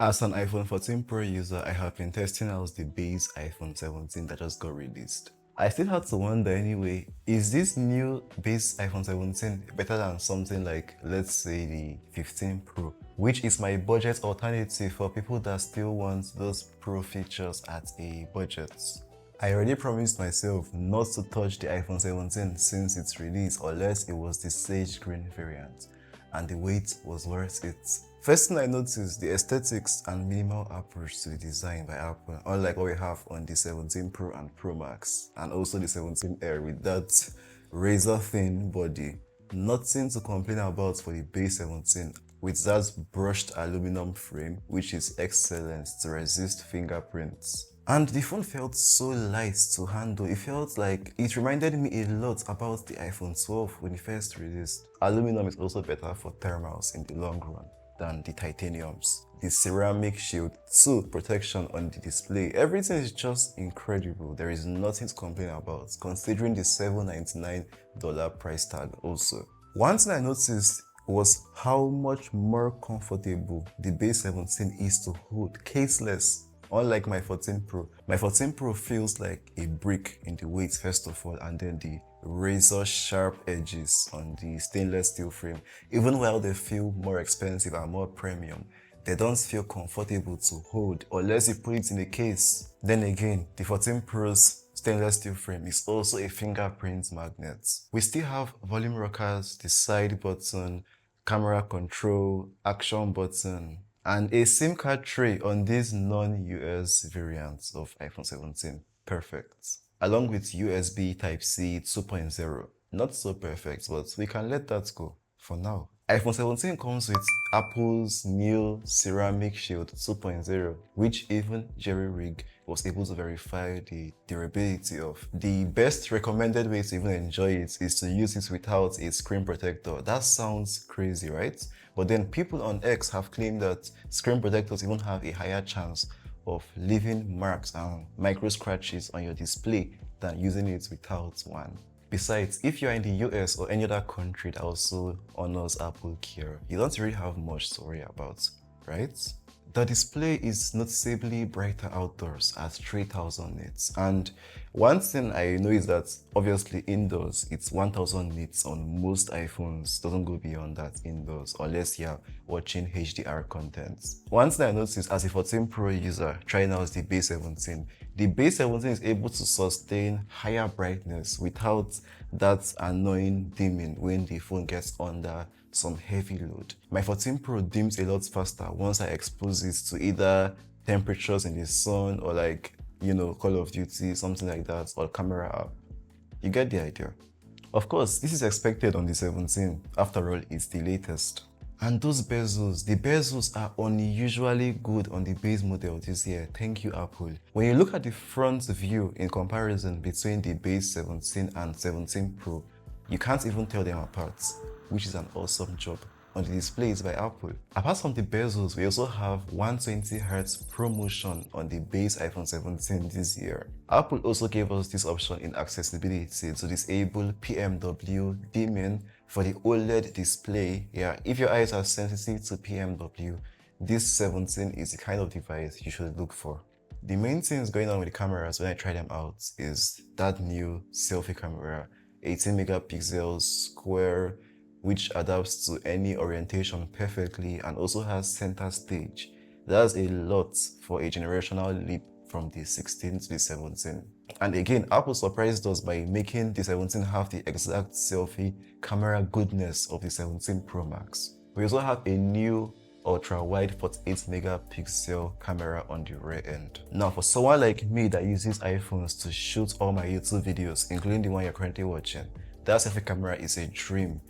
As an iPhone 14 Pro user, I have been testing out the base iPhone 17 that just got released. I still had to wonder anyway, is this new base iPhone 17 better than something like, let's say, the 15 Pro, which is my budget alternative for people that still want those Pro features at a budget? I already promised myself not to touch the iPhone 17 since its release unless it was the sage green variant, and the wait was worth it. First thing I noticed, the aesthetics and minimal approach to the design by Apple, unlike what we have on the 17 Pro and Pro Max, and also the 17 Air with that razor thin body. Nothing to complain about for the base 17 with that brushed aluminum frame, which is excellent to resist fingerprints. And the phone felt so light to handle. It felt like it reminded me a lot about the iPhone 12 when it first released. Aluminum is also better for thermals in the long run than the titaniums. The ceramic shield, too, protection on the display. Everything is just incredible. There is nothing to complain about, considering the $799 price tag also. One thing I noticed was how much more comfortable the base 17 is to hold, caseless. Unlike my 14 Pro. My 14 Pro feels like a brick in the weight first of all, and then the razor sharp edges on the stainless steel frame. Even while they feel more expensive and more premium, they don't feel comfortable to hold unless you put it in a case. Then again, the 14 Pro's stainless steel frame is also a fingerprint magnet. We still have volume rockers, the side button, camera control, action button, and a SIM card tray on these non-US variants of iPhone 17. Perfect. Along with USB Type-C 2.0. Not so perfect, but we can let that go for now. iPhone 17 comes with Apple's new Ceramic Shield 2.0, which even Jerry Rig was able to verify the durability of. The best recommended way to even enjoy it is to use it without a screen protector. That sounds crazy, right? But then people on X have claimed that screen protectors even have a higher chance of leaving marks and micro scratches on your display than using it without one. Besides, if you're in the US or any other country that also honors Apple Care, you don't really have much to worry about, right? The display is noticeably brighter outdoors at 3000 nits, and one thing I know is that obviously indoors it's 1000 nits on most iPhones, doesn't go beyond that indoors unless you're watching HDR content. One thing I noticed as a 14 Pro user trying out the base 17, the base 17 is able to sustain higher brightness without that annoying dimming when the phone gets under some heavy load. My 14 Pro dims a lot faster once I expose it to either temperatures in the sun or like, you know, Call of Duty, something like that, or camera app. You get the idea. Of course, this is expected on the 17. After all, it's the latest. And those bezels, the bezels are unusually good on the base model this year. Thank you, Apple. When you look at the front view in comparison between the base 17 and 17 Pro, you can't even tell them apart, which is an awesome job on the displays by Apple. Apart from the bezels, we also have 120Hz ProMotion on the base iPhone 17 this year. Apple also gave us this option in accessibility to disable PMW dimming for the OLED display. Yeah, if your eyes are sensitive to PMW, this 17 is the kind of device you should look for. The main things going on with the cameras when I try them out is that new selfie camera, 18 megapixels square, which adapts to any orientation perfectly and also has center stage. That's a lot for a generational leap from the 16 to the 17. And again, Apple surprised us by making the 17 have the exact selfie camera goodness of the 17 Pro Max. We also have a new ultra-wide 48 megapixel camera on the rear end. Now, for someone like me that uses iPhones to shoot all my YouTube videos, including the one you're currently watching, that selfie camera is a dream.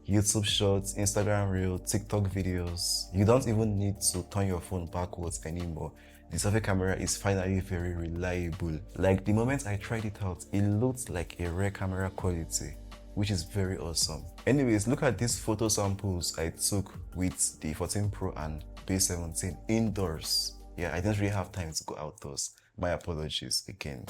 YouTube shorts, Instagram Reels, TikTok videos. You don't even need to turn your phone backwards anymore. The selfie camera is finally very reliable. Like the moment I tried it out, it looked like a rare camera quality, which is very awesome. Anyways, look at these photo samples I took with the 14 Pro and base 17 indoors. Yeah, I didn't really have time to go outdoors. My apologies again.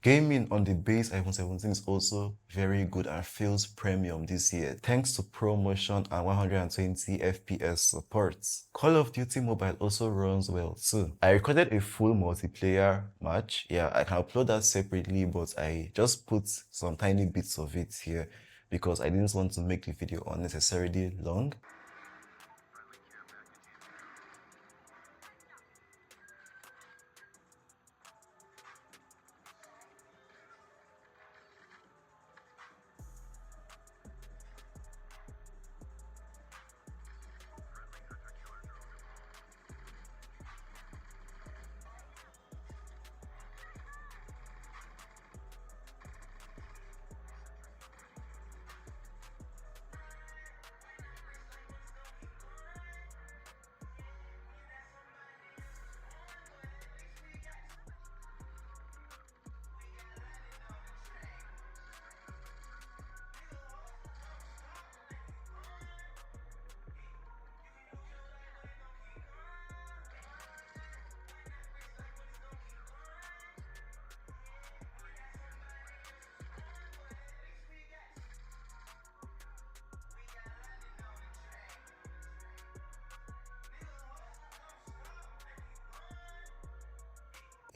Gaming on the base iPhone 17 is also very good and feels premium this year thanks to ProMotion and 120 FPS support. Call of Duty Mobile also runs well too. I recorded a full multiplayer match. Yeah, I can upload that separately, but I just put some tiny bits of it here because I didn't want to make the video unnecessarily long.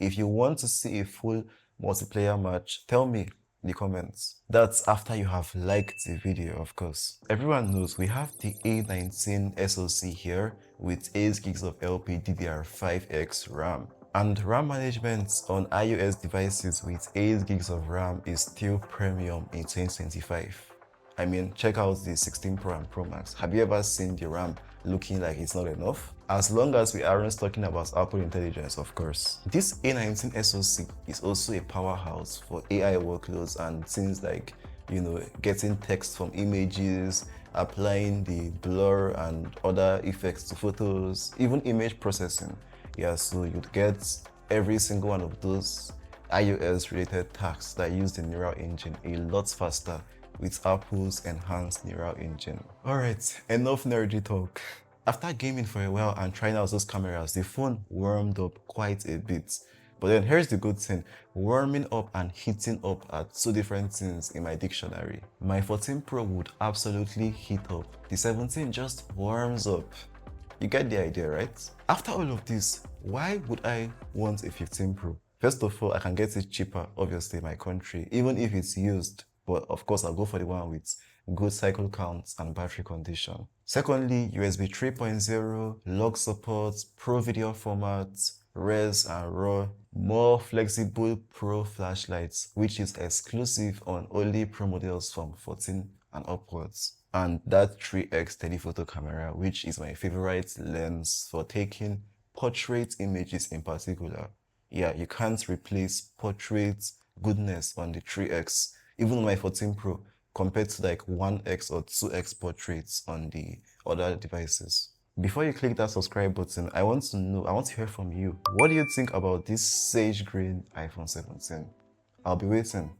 If you want to see a full multiplayer match, tell me in the comments. That's after you have liked the video, of course. Everyone knows we have the A19 SoC here with 8 gigs of LPDDR5X RAM. And RAM management on iOS devices with 8 gigs of RAM is still premium in 2025. I mean, check out the 16 Pro and Pro Max. Have you ever seen the RAM looking like it's not enough? As long as we aren't talking about Apple Intelligence, of course. This A19 SoC is also a powerhouse for AI workloads and things like, getting text from images, applying the blur and other effects to photos, even image processing. Yeah, so you'd get every single one of those iOS related tasks that use the neural engine a lot faster with Apple's enhanced neural engine. Alright, enough nerdy talk. After gaming for a while and trying out those cameras, the phone warmed up quite a bit. But then here's the good thing, warming up and heating up are two different things in my dictionary. My 14 Pro would absolutely heat up. The 17 just warms up. You get the idea, right? After all of this, why would I want a 15 Pro? First of all, I can get it cheaper, obviously, in my country, even if it's used. But of course, I'll go for the one with good cycle counts and battery condition. Secondly, USB 3.0, log support, Pro video formats, Res and RAW, more flexible Pro flashlights, which is exclusive on only Pro models from 14 and upwards. And that 3x telephoto camera, which is my favorite lens for taking portrait images in particular. Yeah, you can't replace portrait goodness on the 3x, even on my 14 Pro, compared to like 1x or 2x portraits on the other devices. Before you click that subscribe button, I want to hear from you. What do you think about this sage green iPhone 17? I'll be waiting.